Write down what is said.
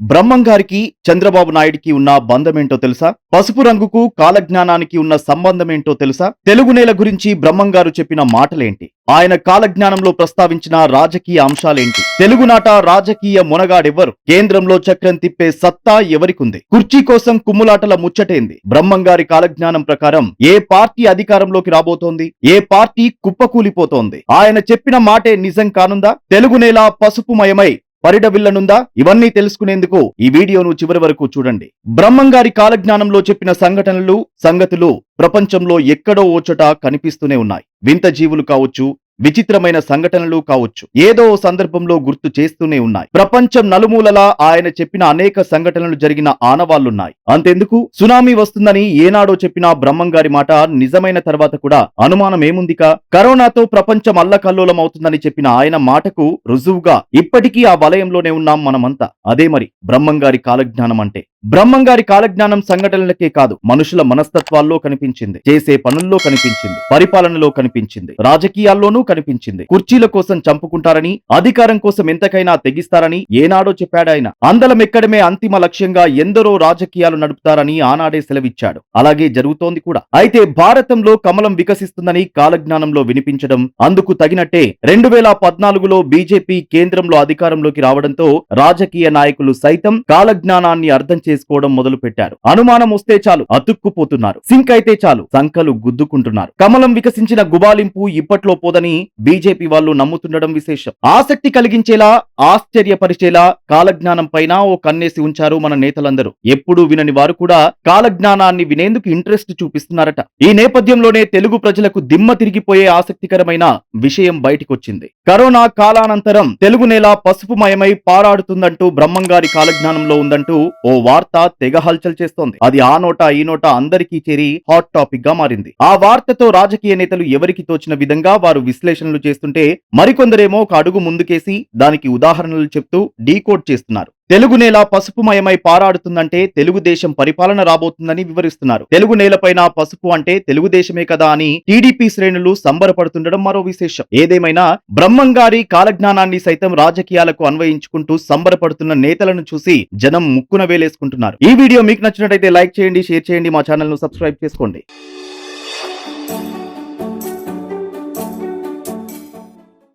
బ్రహ్మం గారికి చంద్రబాబు నాయుడికి ఉన్న బంధమేంటో తెలుసా? పసుపు రంగుకు కాలజ్ఞానానికి ఉన్న సంబంధమేంటో తెలుసా? తెలుగు నేల గురించి బ్రహ్మం గారు చెప్పిన మాటలేంటి? ఆయన కాలజ్ఞానంలో ప్రస్తావించిన రాజకీయ అంశాలేంటి? తెలుగునాట రాజకీయ మునగాడెవ్వరు? కేంద్రంలో చక్రం తిప్పే సత్తా ఎవరికుంది? కుర్చీ కోసం కుమ్ములాటల ముచ్చటేంది? బ్రహ్మం గారి కాలజ్ఞానం ప్రకారం ఏ పార్టీ అధికారంలోకి రాబోతోంది? ఏ పార్టీ కుప్పకూలిపోతోంది? ఆయన చెప్పిన మాటే నిజం కానుందా? తెలుగు నేల పసుపుమయమై పరిడవిల్లనుందా? ఇవన్నీ తెలుసుకునేందుకు ఈ వీడియోను చివరి వరకు చూడండి. బ్రహ్మం గారి కాలజ్ఞానంలో చెప్పిన సంఘటనలు, సంగతులు ప్రపంచంలో ఎక్కడో ఓచట కనిపిస్తూనే ఉన్నాయి. వింత జీవులు కావచ్చు, విచిత్రమైన సంఘటనలు కావచ్చు, ఏదో సందర్భంలో గుర్తు చేస్తూనే ఉన్నాయి. ప్రపంచం నలుమూలలా ఆయన చెప్పిన అనేక సంఘటనలు జరిగిన ఆనవాళ్లున్నాయి. అంతెందుకు, సునామీ వస్తుందని ఏనాడో చెప్పిన బ్రహ్మం గారి మాట నిజమైన తర్వాత కూడా అనుమానం ఏముందిక? కరోనాతో ప్రపంచం అల్లకల్లోలం అవుతుందని చెప్పిన ఆయన మాటకు రుజువుగా ఇప్పటికీ ఆ వలయంలోనే ఉన్నాం మనమంతా. అదే మరి బ్రహ్మం గారి కాలజ్ఞానం అంటే. బ్రహ్మం గారి కాలజ్ఞానం సంఘటనలకే కాదు, మనుషుల మనస్తత్వాల్లో కనిపించింది, చేసే పనుల్లో కనిపించింది, పరిపాలనలో కనిపించింది, రాజకీయాల్లోనూ కనిపించింది. కుర్చీల కోసం చంపుకుంటారని, అధికారం కోసం ఎంతకైనా తెగిస్తారని ఏనాడో చెప్పాడాయన. అందలం ఎక్కడమే అంతిమ లక్ష్యంగా ఎందరో రాజకీయాలు నడుపుతారని ఆనాడే సెలవిచ్చాడు. అలాగే జరుగుతోంది కూడా. అయితే భారతంలో కమలం వికసిస్తుందని కాలజ్ఞానంలో వినిపించడం, అందుకు తగినట్టే 2014లో బీజేపీ కేంద్రంలో అధికారంలోకి రావడంతో రాజకీయ నాయకులు సైతం కాలజ్ఞానాన్ని అర్థం చేసుకోవడం మొదలు పెట్టారు. అనుమానం వస్తే చాలు అతుక్కుపోతున్నారు, సింక్ అయితే చాలు సంకలు గుద్దుకుంటున్నారు. కమలం వికసించిన గుబాలింపు ఇప్పట్లో పోదని బీజేపీ వాళ్ళు నమ్ముతుండడం విశేషం. ఆసక్తి కలిగించేలా, ఆశ్చర్యపరిచేలా కాలజ్ఞానం పైన ఓ కన్నేసి ఉంచారు మన నేతలందరూ. ఎప్పుడూ వినని వారు కూడా కాలజ్ఞానాన్ని వినేందుకు ఇంట్రెస్ట్ చూపిస్తున్నారట. ఈ నేపథ్యంలోనే తెలుగు ప్రజలకు దిమ్మ తిరిగిపోయే ఆసక్తికరమైన విషయం బయటికొచ్చింది. కరోనా కాలానంతరం తెలుగు నేల పసుపుమయమై పారాడుతుందంటూ బ్రహ్మం గారి కాలజ్ఞానంలో ఉందంటూ ఓ వార్త తెగ హల్చల్ చేస్తోంది. అది ఆ నోట ఈ నోట అందరికీ చేరి హాట్ టాపిక్ గా మారింది. ఆ వార్తతో రాజకీయ నేతలు ఎవరికి తోచిన విధంగా వారు విశ్లేషణలు చేస్తుంటే, మరికొందరేమో ఒక అడుగు ముందుకేసి దానికి ఉదాహరణలు చెప్తూ డీకోడ్ చేస్తున్నారు. తెలుగు నేల పసుపుమయమై పారాడుతుందంటే తెలుగుదేశం పరిపాలన రాబోతుందని వివరిస్తున్నారు. తెలుగు నేలపైన పసుపు అంటే తెలుగుదేశమే కదా అని టీడీపీ శ్రేణులు సంబరపడుతుండడం మరో విశేషం. ఏదేమైనా బ్రహ్మం గారి కాలజ్ఞానాన్ని సైతం రాజకీయాలకు అన్వయించుకుంటూ సంబరపడుతున్న నేతలను చూసి జనం ముక్కున వేలేసుకుంటున్నారు. ఈ వీడియో మీకు నచ్చినట్లయితే లైక్ చేయండి, షేర్ చేయండి, మా ఛానల్ ను సబ్స్క్రైబ్ చేసుకోండి.